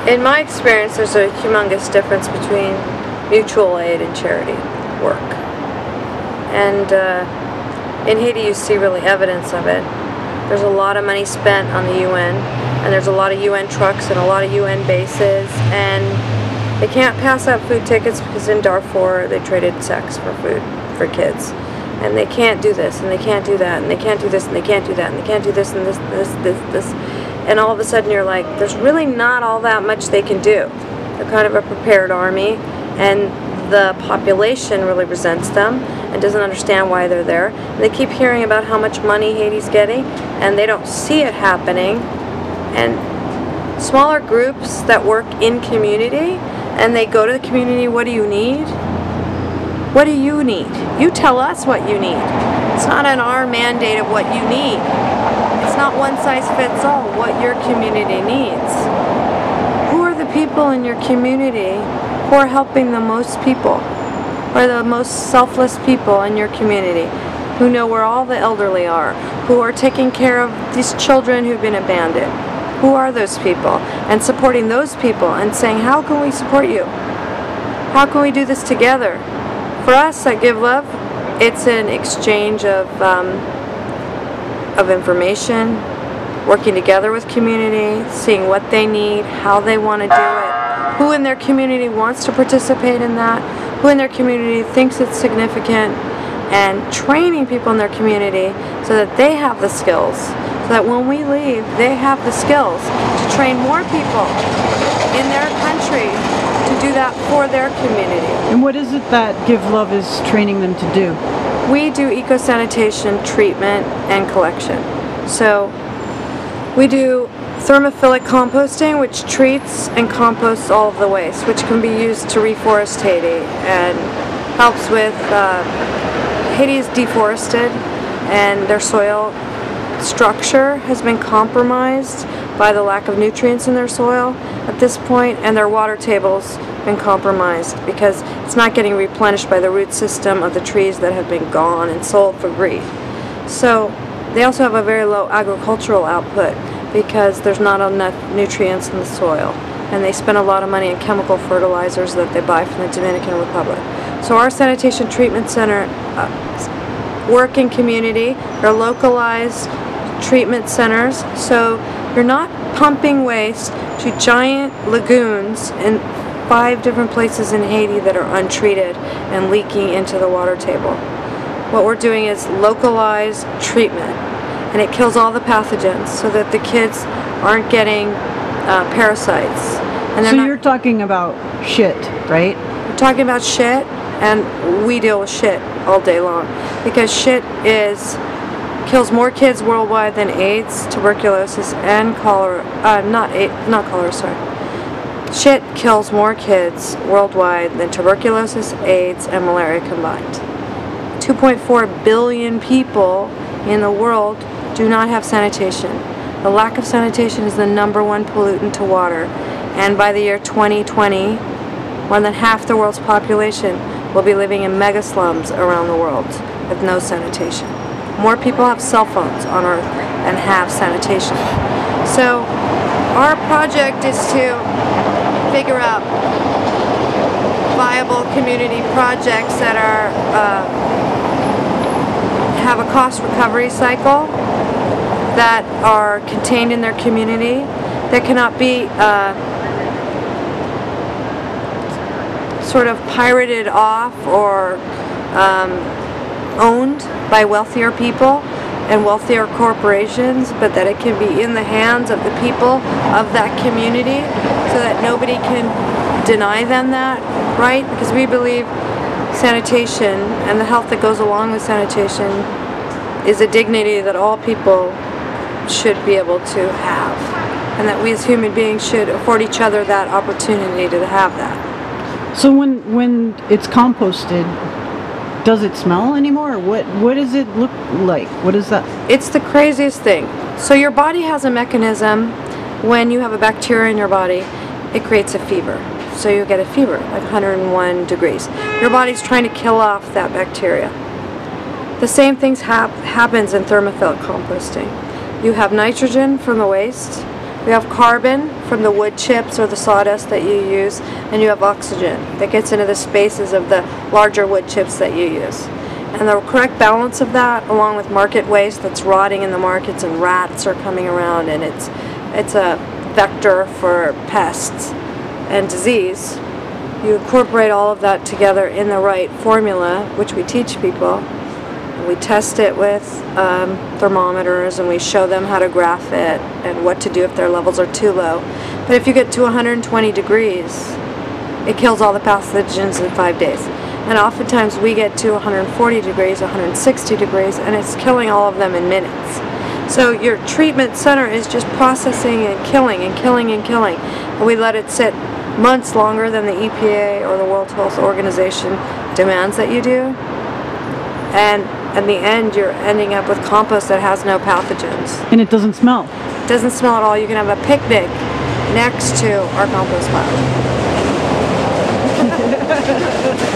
In my experience, there's a humongous difference between mutual aid and charity work. And in Haiti, you see really evidence of it. There's a lot of money spent on the UN, and there's a lot of UN trucks and a lot of UN bases, and they can't pass out food tickets because in Darfur they traded sex for food for kids. And they can't do this, and they can't do that, and they can't do this, and they can't do that, and they can't do this, and this. And all of a sudden you're like, there's really not all that much they can do. They're kind of a prepared army, and the population really resents them and doesn't understand why they're there. And they keep hearing about how much money Haiti's getting, and they don't see it happening. And smaller groups that work in community, and they go to the community, what do you need? What do you need? You tell us what you need. It's not on our mandate of what you need. It's not one size fits all what your community needs. Who are the people in your community who are helping the most people? Who are the most selfless people in your community? Who know where all the elderly are? Who are taking care of these children who've been abandoned? Who are those people? And supporting those people and saying, how can we support you? How can we do this together? For us at Give Love, it's an exchange of information, working together with community, seeing what they need, how they want to do it, who in their community wants to participate in that, who in their community thinks it's significant, and training people in their community so that they have the skills, so that when we leave, they have the skills to train more people in their country to do that for their community. And what is it that Give Love is training them to do? We do eco-sanitation, treatment, and collection. So we do thermophilic composting, which treats and composts all of the waste, which can be used to reforest Haiti and helps with Haiti is deforested and their soil structure has been compromised by the lack of nutrients in their soil at this point, and their water table's been compromised because it's not getting replenished by the root system of the trees that have been gone and sold for greed. So they also have a very low agricultural output because there's not enough nutrients in the soil, and they spend a lot of money on chemical fertilizers that they buy from the Dominican Republic. So our sanitation treatment center work in community. They're localized treatment centers, so you're not pumping waste to giant lagoons in 5 different places in Haiti that are untreated and leaking into the water table. What we're doing is localized treatment, and it kills all the pathogens so that the kids aren't getting parasites. And so you're talking about shit, right? We're talking about shit, and we deal with shit all day long because shit kills more kids worldwide than AIDS, tuberculosis, and cholera. Not cholera, sorry. Shit kills more kids worldwide than tuberculosis, AIDS, and malaria combined. 2.4 billion people in the world do not have sanitation. The lack of sanitation is the #1 pollutant to water, and by the year 2020, more than half the world's population will be living in mega slums around the world with no sanitation. More people have cell phones on Earth than have sanitation. So our project is to figure out viable community projects that are have a cost recovery cycle, that are contained in their community, that cannot be sort of pirated off or owned by wealthier people and wealthier corporations, but that it can be in the hands of the people of that community so that nobody can deny them that right, because we believe sanitation and the health that goes along with sanitation is a dignity that all people should be able to have, and that we as human beings should afford each other that opportunity to have that. So when it's composted, does it smell anymore? What does it look like? What is that? It's the craziest thing. So your body has a mechanism. When you have a bacteria in your body, it creates a fever. So you get a fever, like 101 degrees. Your body's trying to kill off that bacteria. The same thing happens in thermophilic composting. You have nitrogen from the waste, You have carbon from the wood chips or the sawdust that you use, and you have oxygen that gets into the spaces of the larger wood chips that you use. And the correct balance of that, along with market waste that's rotting in the markets and rats are coming around, and it's a vector for pests and disease. You incorporate all of that together in the right formula, which we teach people. We test it with thermometers, and we show them how to graph it and what to do if their levels are too low. But if you get to 120 degrees, it kills all the pathogens in 5 days. And oftentimes we get to 140 degrees, 160 degrees, and it's killing all of them in minutes. So your treatment center is just processing and killing and killing and killing. And we let it sit months longer than the EPA or the World Health Organization demands that you do. And in the end, you're ending up with compost that has no pathogens. And it doesn't smell. It doesn't smell at all. You can have a picnic next to our compost pile.